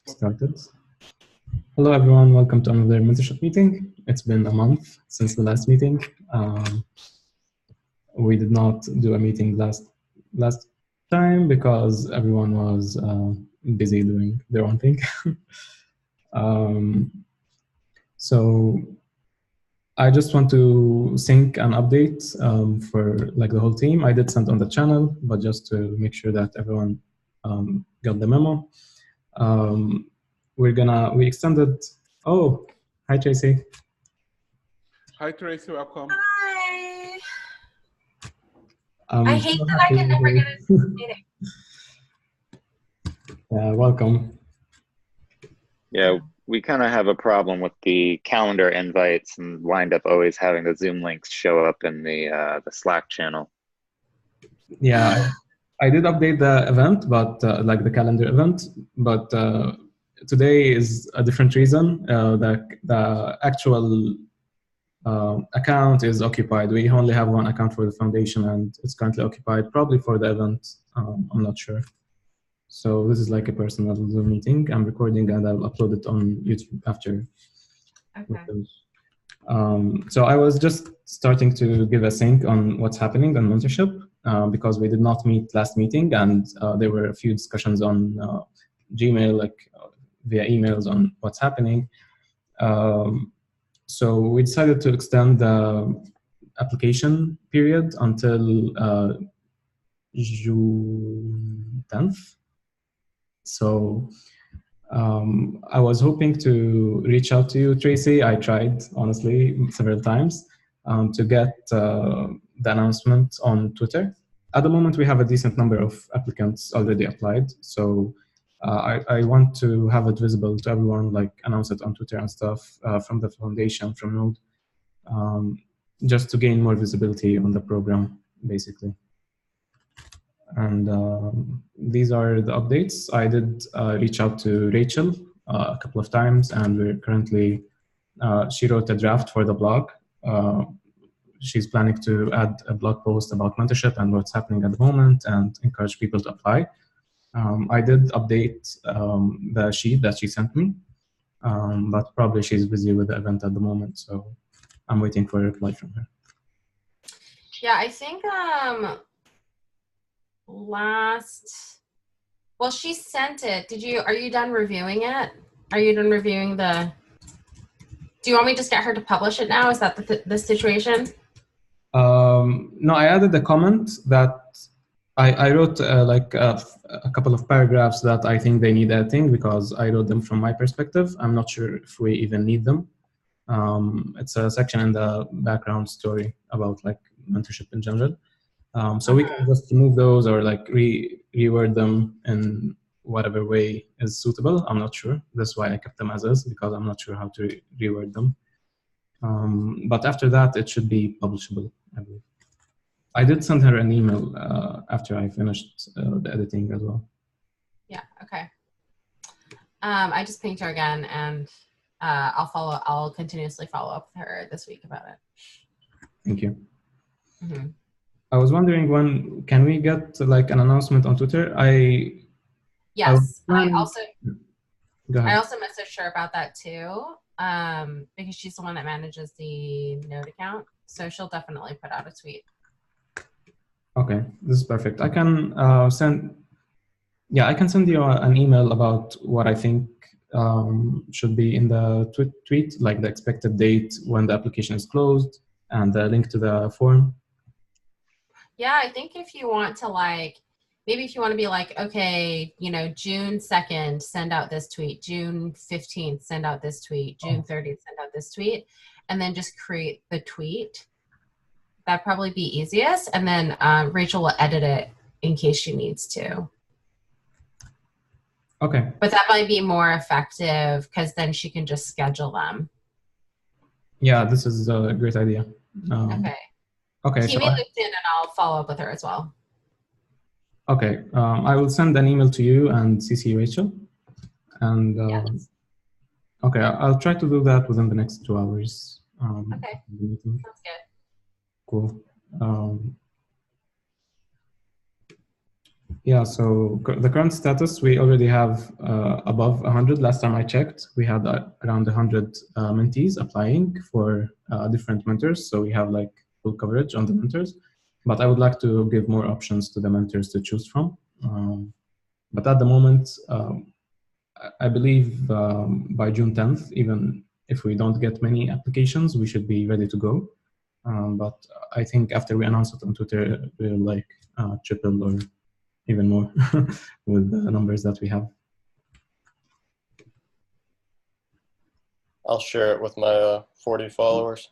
Started. Hello, everyone. Welcome to another mentorship meeting. It's been a month since the last meeting. We did not do a meeting last time because everyone was busy doing their own thing. So I just want to sync an update for like the whole team. I did send on the channel, but just to make sure that everyone got the memo. We extended. Oh, hi Tracy. Hi Tracy, welcome. Hi. I'm I hate so that I can never get into this meeting. Welcome. Yeah, we kind of have a problem with the calendar invites and wind up always having the Zoom links show up in the Slack channel. Yeah, I did update the event, but like the calendar event, but today is a different reason. The actual account is occupied. We only have one account for the foundation, and it's currently occupied, probably for the event. I'm not sure. So this is like a personal Zoom meeting. I'm recording and I'll upload it on YouTube after. Okay. So I was just starting to give a sync on what's happening on mentorship because we did not meet last meeting, and there were a few discussions on Gmail, like via emails on what's happening. So we decided to extend the application period until June 10th. So I was hoping to reach out to you, Tracy. I tried, honestly, several times to get the announcement on Twitter. At the moment, we have a decent number of applicants already applied. So I want to have it visible to everyone, like announce it on Twitter and stuff from the foundation, from Node, just to gain more visibility on the program, basically. And these are the updates. I did reach out to Rachel a couple of times, and we're currently, she wrote a draft for the blog. She's planning to add a blog post about mentorship and what's happening at the moment and encourage people to apply. I did update the sheet that she sent me, but probably she's busy with the event at the moment, so I'm waiting for a reply from her. Yeah, I think well, she sent it. Are you done reviewing it? Are you done reviewing do you want me to just get her to publish it now? Is that the situation? No, I added a comment that I wrote like a couple of paragraphs that I think they need editing because I wrote them from my perspective. I'm not sure if we even need them. It's a section in the background story about like mentorship in general. So we can just remove those or like reword them in whatever way is suitable. I'm not sure. That's why I kept them as is, because I'm not sure how to reword them. But after that, it should be publishable, I believe. I did send her an email after I finished the editing as well. Yeah, okay. I just pinged her again, and I'll continuously follow up with her this week about it. Thank you. Mm-hmm. I was wondering, when can we get like an announcement on Twitter? Yes, I also messaged her about that too, because she's the one that manages the Node account, so she'll definitely put out a tweet. Okay, this is perfect. I can send you an email about what I think should be in the tweet, like the expected date when the application is closed and the link to the form. Yeah, I think if you want to maybe if you want to be like, okay, June 2nd, send out this tweet, June 15th, send out this tweet, June 30th, send out this tweet, and then just create the tweet. That'd probably be easiest. And then Rachel will edit it in case she needs to. Okay. But that might be more effective because then she can just schedule them. Yeah, this is a great idea. Okay. Okay. Keep me looped in and I'll follow up with her as well. Okay. I will send an email to you and CC Rachel. And yes. Okay, I'll try to do that within the next 2 hours. Okay. Sounds good. Cool. Yeah, so the current status, we already have above 100. Last time I checked, we had around 100 mentees applying for different mentors. So we have like full coverage on the mentors. But I would like to give more options to the mentors to choose from. But at the moment, I believe by June 10th, even if we don't get many applications, we should be ready to go. But I think after we announce it on Twitter, we'll like triple or even more with the numbers that we have. I'll share it with my 40 followers.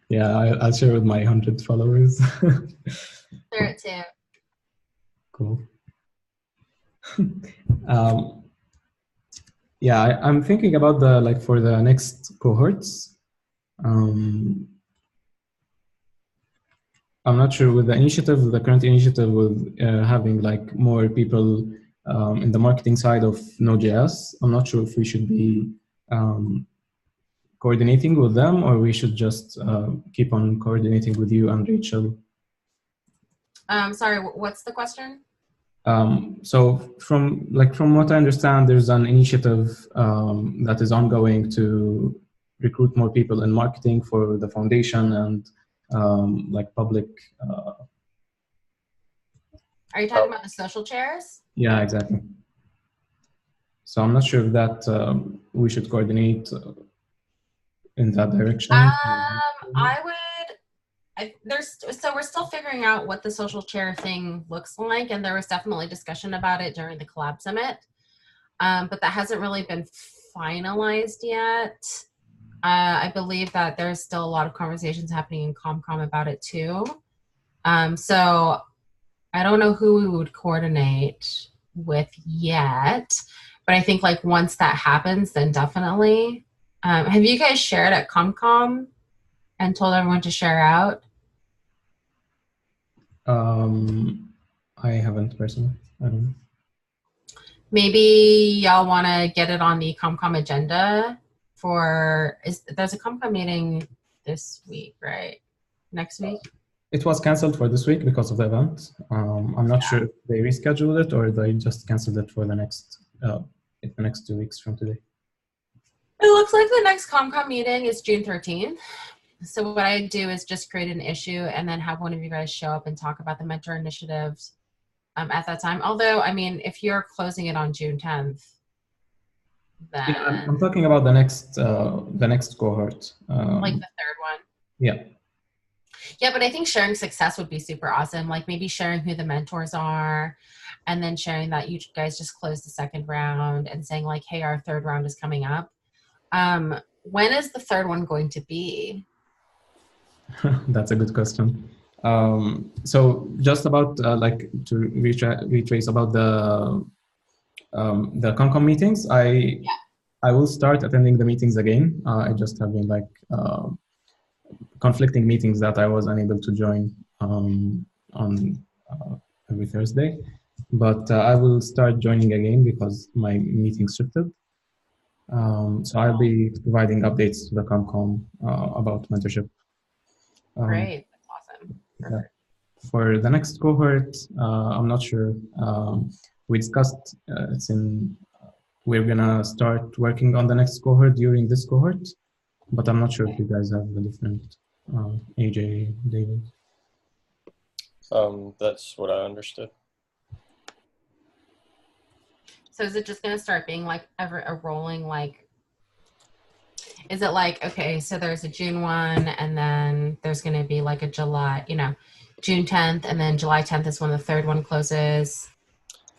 Yeah, I'll share with my 100 followers. Share it too. Cool. Yeah, I'm thinking about the like for the next cohorts. I'm not sure with the initiative, the current initiative with having like more people in the marketing side of Node.js. I'm not sure if we should be coordinating with them or we should just keep on coordinating with you and Rachel. Sorry, what's the question? So from what I understand, there's an initiative that is ongoing to recruit more people in marketing for the foundation and like public. Are you talking about the social chairs? Yeah, exactly. So I'm not sure if that we should coordinate in that direction. I would. So we're still figuring out what the social chair thing looks like, and there was definitely discussion about it during the collab summit, but that hasn't really been finalized yet. I believe that there's still a lot of conversations happening in ComCom about it too. So I don't know who we would coordinate with yet, but I think like once that happens, then definitely. Have you guys shared at ComCom and told everyone to share out? I haven't personally. I don't know. Maybe y'all want to get it on the ComCom agenda for, there's a ComCom meeting this week, right? Next week? It was canceled for this week because of the event. I'm not sure if they rescheduled it or they just canceled it for the next 2 weeks from today. It looks like the next ComCom meeting is June 13th. So what I do is just create an issue and then have one of you guys show up and talk about the mentor initiatives at that time. Although, I mean, if you're closing it on June 10th, then... Yeah, I'm talking about the next cohort. Like the third one? Yeah. Yeah, but I think sharing success would be super awesome. Like maybe sharing who the mentors are and then sharing that you guys just closed the second round and saying like, hey, our third round is coming up. When is the third one going to be? That's a good question. So just about like to retrace about the ComCom meetings, I will start attending the meetings again. I just have been like conflicting meetings that I was unable to join on every Thursday, but I will start joining again because my meetings shifted. So I'll be providing updates to the ComCom about mentorship. Great, that's awesome. Perfect. For the next cohort, I'm not sure. We discussed we're gonna start working on the next cohort during this cohort, but I'm not sure if you guys have a different AJ, David. That's what I understood. So is it just going to start being like a rolling, like, is it like, okay, so there's a June 1 and then there's going to be like a July, June 10th and then July 10th is when the third one closes,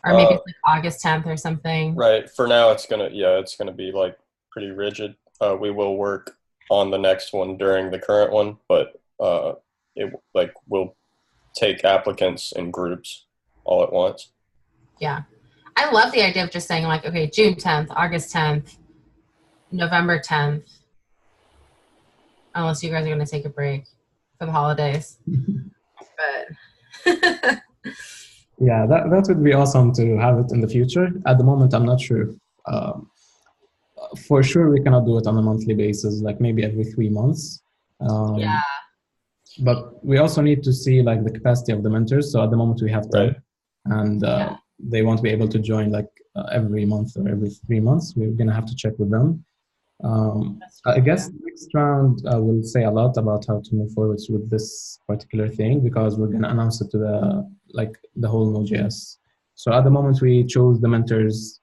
or maybe it's like August 10th or something. Right. For now, it's going to be like pretty rigid. We will work on the next one during the current one, but we'll take applicants in groups all at once. Yeah. I love the idea of just saying like, okay, June 10th, August 10th, November 10th, unless you guys are going to take a break for the holidays. But yeah, that would be awesome to have it in the future. At the moment, I'm not sure. For sure, we cannot do it on a monthly basis, like maybe every 3 months. yeah. but we also need to see like the capacity of the mentors. So at the moment we have 10, Right. and Yeah. they won't be able to join like every month or every 3 months. We're gonna have to check with them. That's I true, guess yeah. next round will say a lot about how to move forward with this particular thing, because we're gonna announce it to the whole Node.js. So at the moment we chose the mentors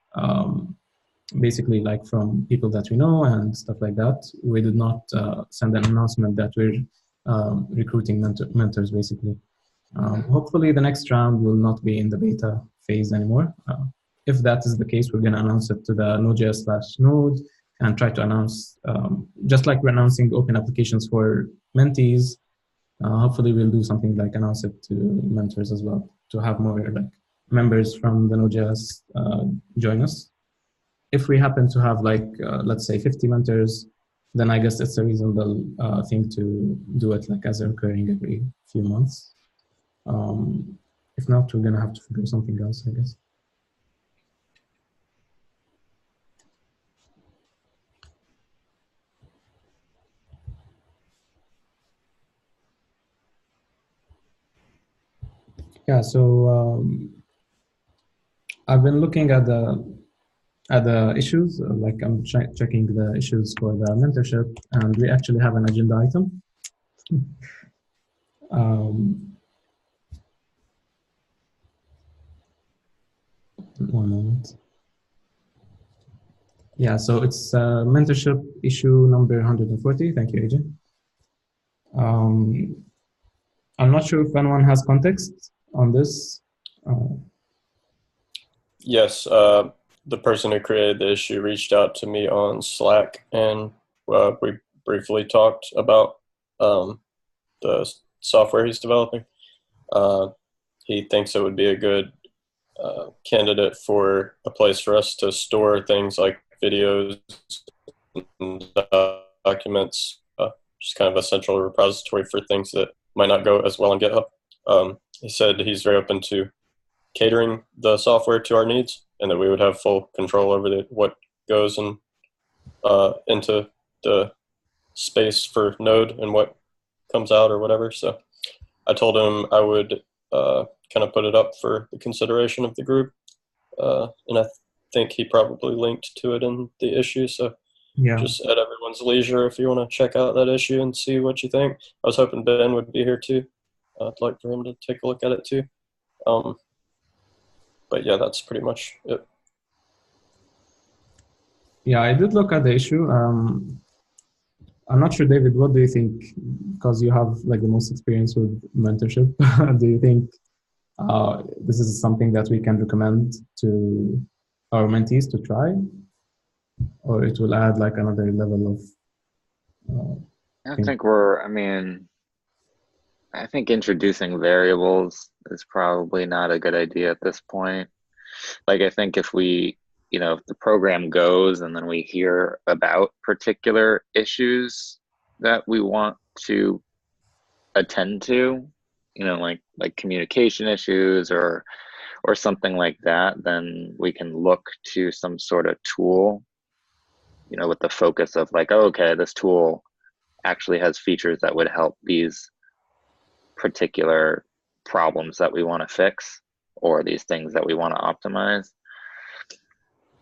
basically like from people that we know and stuff like that. We did not send an announcement that we're recruiting mentors basically. Hopefully the next round will not be in the beta phase anymore. If that is the case, we're going to announce it to the Node.js/Node and try to announce, just like we're announcing open applications for mentees, hopefully we'll do something like announce it to mentors as well, to have more like members from the Node.js join us. If we happen to have like, let's say 50 mentors, then I guess it's a reasonable thing to do it like as a recurring every few months. If not, we're gonna have to figure something else, I guess. Yeah, so I've been looking at the issues, like I'm checking the issues for the mentorship, and we actually have an agenda item. One moment. Yeah, so it's mentorship issue number 140. Thank you, AJ. I'm not sure if anyone has context on this. Yes, the person who created the issue reached out to me on Slack, and we briefly talked about the software he's developing. He thinks it would be a good candidate for a place for us to store things like videos and documents, just kind of a central repository for things that might not go as well on GitHub. He said he's very open to catering the software to our needs, and that we would have full control over what goes into the space for Node and what comes out or whatever. So I told him I would kind of put it up for the consideration of the group, and I think he probably linked to it in the issue. So Yeah. just at everyone's leisure, if you want to check out that issue and see what you think. I was hoping Ben would be here too. I'd like for him to take a look at it too. But yeah, that's pretty much it. Yeah, I did look at the issue. I'm not sure, David, what do you think? Because you have like the most experience with mentorship. Do you think this is something that we can recommend to our mentees to try? Or it will add like another level of... I think introducing variables is probably not a good idea at this point. Like, I think if if the program goes and then we hear about particular issues that we want to attend to, like communication issues or something like that, then we can look to some sort of tool, with the focus of like, oh, okay, this tool actually has features that would help these particular problems that we want to fix, or these things that we want to optimize.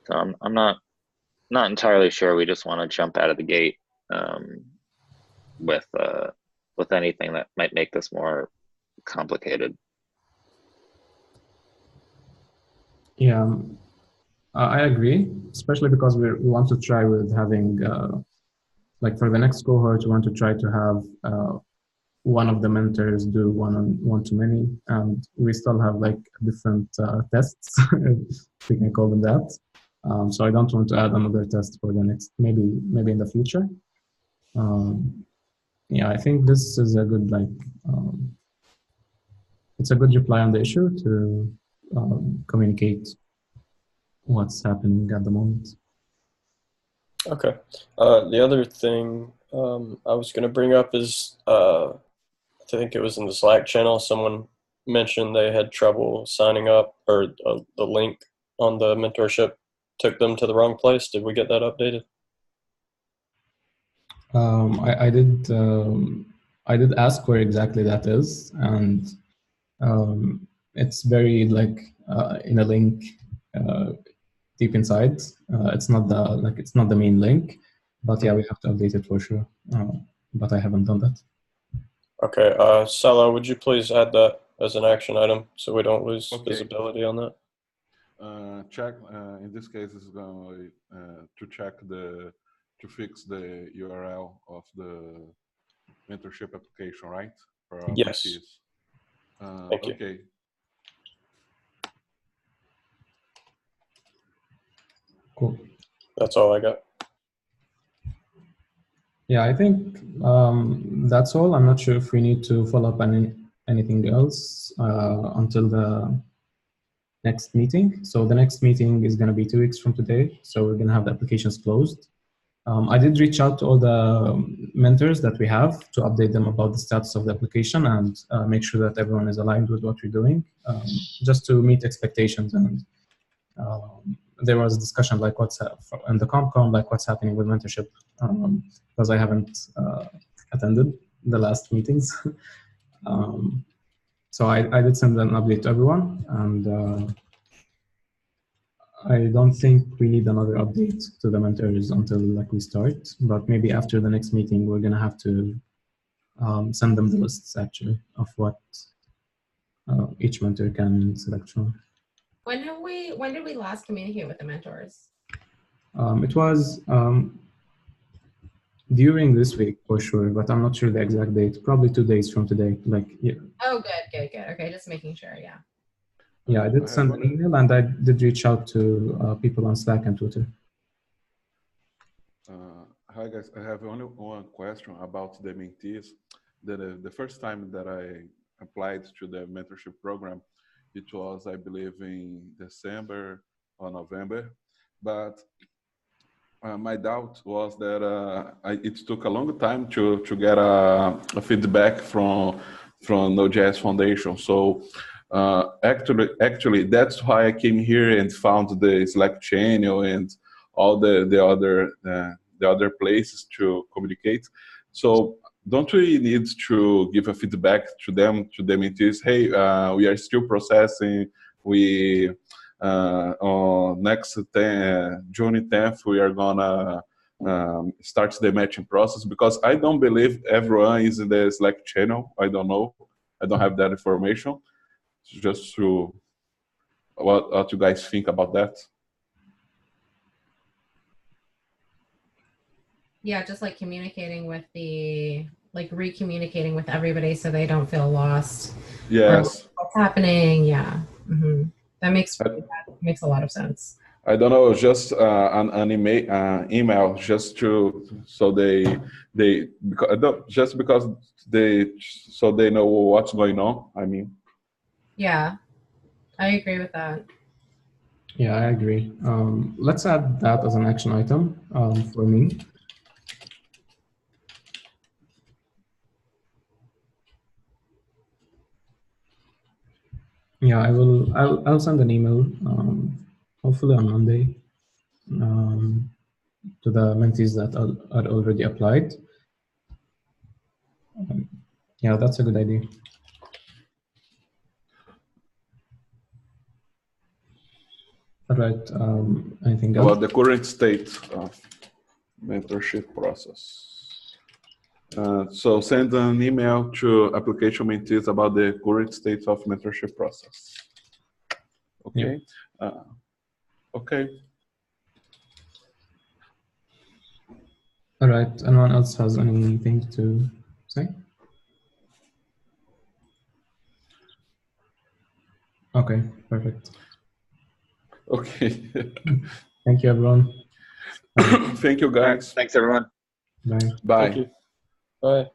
So I'm not entirely sure we just want to jump out of the gate with anything that might make this more complicated. Yeah, I agree, especially because we want to try with having, like for the next cohort, we want to try to have one of the mentors do one-to-many, and we still have like different tests, if we can call them that. So I don't want to add another test for the next, maybe in the future. Yeah, I think this is a good it's a good reply on the issue to communicate what's happening at the moment. Okay. The other thing I was going to bring up is, I think it was in the Slack channel, someone mentioned they had trouble signing up, or the link on the mentorship took them to the wrong place. Did we get that updated? I did. I did ask where exactly that is, and it's very like in a link deep inside. It's not the main link, but yeah, we have to update it for sure. But I haven't done that. Okay, Sela, would you please add that as an action item so we don't lose visibility on that? Check. In this case, it's going to check to fix the URL of the mentorship application, right? For our Yes. mentees. Thank you. Okay. Cool. That's all I got. Yeah, I think that's all. I'm not sure if we need to follow up on anything else until the next meeting. So the next meeting is going to be 2 weeks from today. So we're going to have the applications closed. I did reach out to all the mentors that we have to update them about the status of the application and make sure that everyone is aligned with what we're doing, just to meet expectations. And there was a discussion like in the CompCon, like what's happening with mentorship, because I haven't attended the last meetings. So I did send an update to everyone, and I don't think we need another update to the mentors until like we start, but maybe after the next meeting, we're gonna have to send them the lists actually of what each mentor can select from. When did we last communicate with the mentors? It was during this week for sure, but I'm not sure the exact date. Probably 2 days from today. Like, yeah. Oh, good. Okay, just making sure. Yeah. Yeah, I did send an email and I did reach out to people on Slack and Twitter. Hi guys, I have only one question about the mentees. The first time that I applied to the mentorship program, it was, I believe, in December or November, but my doubt was that it took a long time to get a feedback from Node.js Foundation. So actually, that's why I came here and found the Slack channel and all the other places to communicate. So don't we need to give a feedback to them, to the mentees? Hey, we are still processing. On next June 10th, we are gonna start the matching process, because I don't believe everyone is in the Slack channel. I don't know. I don't have that information. Just to what you guys think about that? Yeah, just like communicating with re-communicating with everybody so they don't feel lost. Yes. What's happening? Yeah. Mm-hmm. That makes a lot of sense. I don't know, just an email, just so they know what's going on. I mean. Yeah, I agree with that. Yeah, I agree. Let's add that as an action item for me. Yeah, I'll send an email, hopefully on Monday, to the mentees that are already applied. Yeah, that's a good idea. All right. Anything else? About the current state of mentorship process. So send an email to application mentees about the current state of mentorship process. Okay. Yeah. Okay. All right. Anyone else has anything to say? Okay, perfect. Okay. Thank you, everyone. Thank you, guys. Thanks, everyone. Bye. Bye. Thank you. Bye.